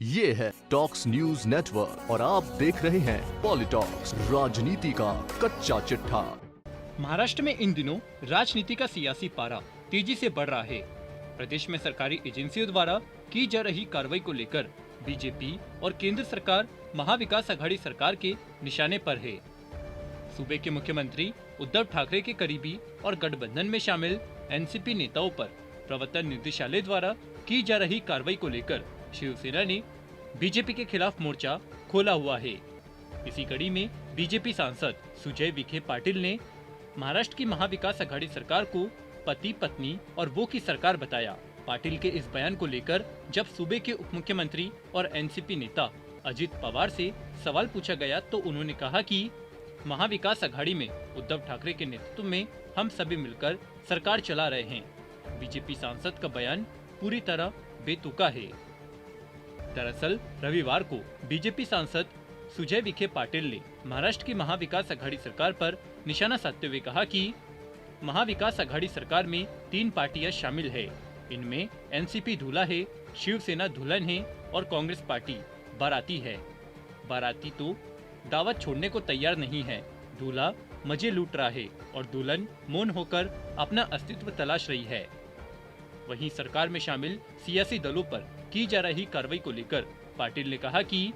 ये है talks news network और आप देख रहे हैं पॉलिटॉक्स, राजनीति का कच्चा चिट्ठा। महाराष्ट्र में इन दिनों राजनीति का सियासी पारा तेजी से बढ़ रहा है। प्रदेश में सरकारी एजेंसियों द्वारा की जा रही कार्रवाई को लेकर बीजेपी और केंद्र सरकार महाविकास आघाड़ी सरकार के निशाने पर है। सूबे के मुख्यमंत्री उद्धव ठाकरे के करीबी और गठबंधन में शामिल एनसीपी नेताओं पर प्रवर्तन निदेशालय द्वारा की जा रही कार्रवाई को लेकर शिवसेना ने बीजेपी के खिलाफ मोर्चा खोला हुआ है। इसी कड़ी में बीजेपी सांसद सुजय विखे पाटिल ने महाराष्ट्र की महाविकास आघाड़ी सरकार को पति पत्नी और वो की सरकार बताया। पाटिल के इस बयान को लेकर जब सूबे के उप मुख्यमंत्री और एनसीपी नेता अजित पवार से सवाल पूछा गया तो उन्होंने कहा कि महाविकास आघाड़ी में उद्धव ठाकरे के नेतृत्व में हम सभी मिलकर सरकार चला रहे हैं। बीजेपी सांसद का बयान पूरी तरह बेतुका है। दरअसल रविवार को बीजेपी सांसद सुजय विखे पाटिल ने महाराष्ट्र की महाविकास आघाड़ी सरकार पर निशाना साधते हुए कहा कि महाविकास आघाड़ी सरकार में 3 पार्टियां शामिल है। इनमें एनसीपी दूल्हा है, शिवसेना दुल्हन है और कांग्रेस पार्टी बाराती है। बाराती तो दावत छोड़ने को तैयार नहीं है। दूल्हा मजे लूट रहा है और दुल्हन मौन होकर अपना अस्तित्व तलाश रही है। वहीं सरकार में शामिल सियासी दलों पर की जा रही कार्रवाई को लेकर पाटिल ने कहा कि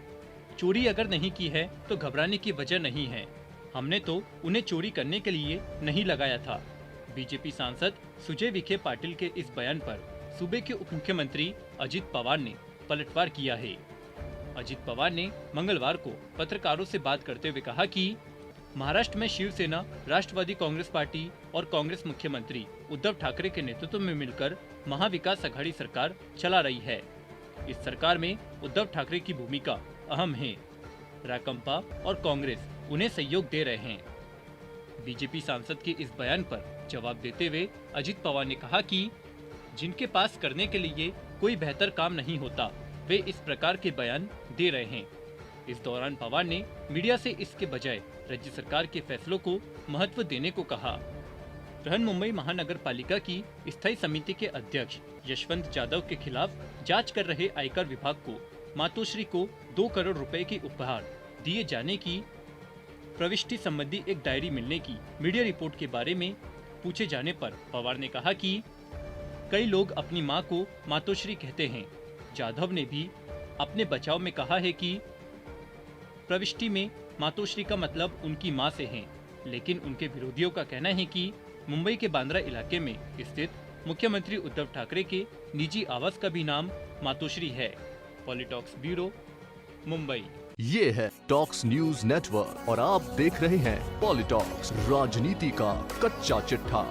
चोरी अगर नहीं की है तो घबराने की वजह नहीं है। हमने तो उन्हें चोरी करने के लिए नहीं लगाया था। बीजेपी सांसद सुजय विखे पाटिल के इस बयान पर सूबे के उप मुख्यमंत्री अजित पवार ने पलटवार किया है। अजित पवार ने मंगलवार को पत्रकारों से बात करते हुए कहा कि महाराष्ट्र में शिवसेना, राष्ट्रवादी कांग्रेस पार्टी और कांग्रेस मुख्यमंत्री उद्धव ठाकरे के नेतृत्व में मिलकर महाविकास आघाड़ी सरकार चला रही है। इस सरकार में उद्धव ठाकरे की भूमिका अहम है। राकंपा और कांग्रेस उन्हें सहयोग दे रहे हैं। बीजेपी सांसद के इस बयान पर जवाब देते हुए अजित पवार ने कहा कि जिनके पास करने के लिए कोई बेहतर काम नहीं होता वे इस प्रकार के बयान दे रहे हैं। इस दौरान पवार ने मीडिया से इसके बजाय राज्य सरकार के फैसलों को महत्व देने को कहा। बृहन्मुंबई महानगर पालिका की स्थायी समिति के अध्यक्ष यशवंत जाधव के खिलाफ जांच कर रहे आयकर विभाग को मातोश्री को 2 करोड़ रुपए की उपहार दिए जाने की प्रविष्टि संबंधी एक डायरी मिलने की मीडिया रिपोर्ट के बारे में पूछे जाने पर पवार ने कहा कि कई लोग अपनी मां को मातोश्री कहते हैं। जाधव ने भी अपने बचाव में कहा है कि प्रविष्टि में मातोश्री का मतलब उनकी मां से है, लेकिन उनके विरोधियों का कहना है कि मुंबई के बांद्रा इलाके में स्थित मुख्यमंत्री उद्धव ठाकरे के निजी आवास का भी नाम मातोश्री है। पॉलिटॉक्स ब्यूरो, मुंबई। ये है टॉक्स न्यूज नेटवर्क और आप देख रहे हैं पॉलिटॉक्स, राजनीति का कच्चा चिट्ठा।